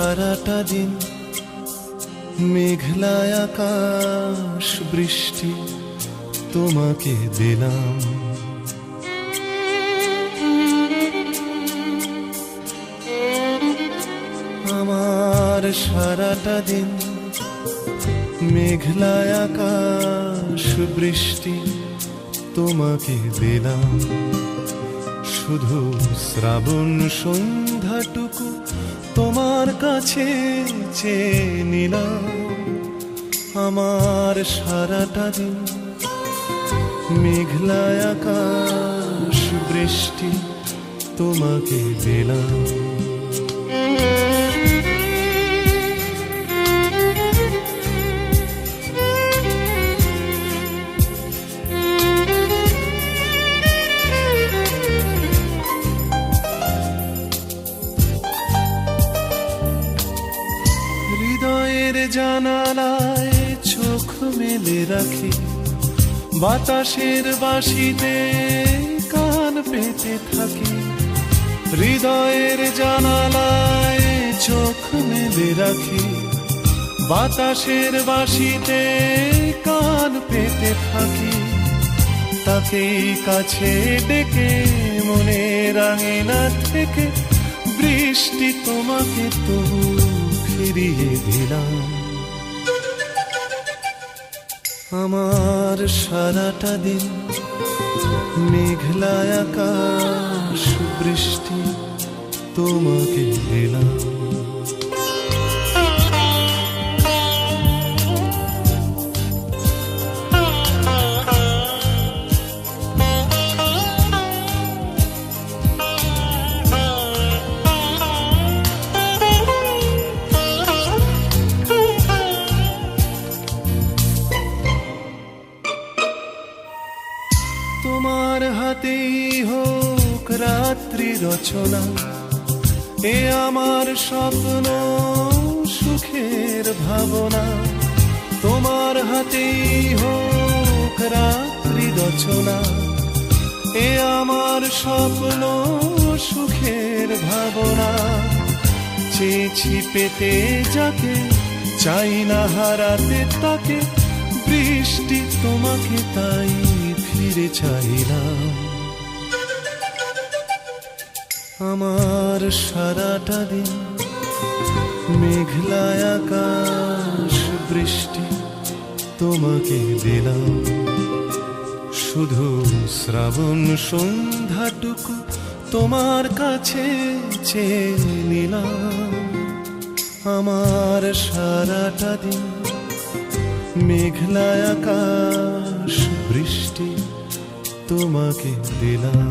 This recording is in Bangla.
সারাটা দিন মেঘলা আকাশ বৃষ্টি তোমাকে দিলাম। আমার সারাটা দিন মেঘলা আকাশ বৃষ্টি তোমাকে দিলাম। শুধু শ্রাবণ সন্ধ্যাটুকু তোমার কাছে চেয়ে নিলাম। আমার সারাটা দিন মেঘলা আকাশ বৃষ্টি তোমাকে দিলাম। হৃদয়ের জানালায় চোখ মেলে রাখি, বাতাসের বাঁশিতে কান পেতে থাকি। হৃদয়ের জানালায় চোখ মেলে রাখি, বাতাসের বাঁশিতে কান পেতে থাকি। তাকেই কাছে ডেকে মনের আঙিনা থেকে বৃষ্টি তোমাকে তবু ফিরিয়ে দিলাম। আমার সারাটা দিন মেঘলা আকাশ বৃষ্টি তোমাকে দিলাম। তোমার হাতেই হোক রাত্রি রচনা, এ আমার স্বপ্ন সুখের ভাবনা। তোমার হাতেই হোক রাত্রি রচনা, এ আমার স্বপ্ন সুখের ভাবনা। চেয়েছি পেতে যাকে, চাই না হারাতে তাকে, বৃষ্টি তোমাকে তাই ফিরে চাইলাম। আমার সারাটা দিন মেঘলা আকাশ বৃষ্টি তোমাকে দিলাম। শুধু শ্রাবণ সন্ধ্যাটুকু তোমার কাছে চেয়ে নিলাম। আমার সারাটা দিন মেঘলা আকাশ বৃষ্টি তোমাকে দিলাম।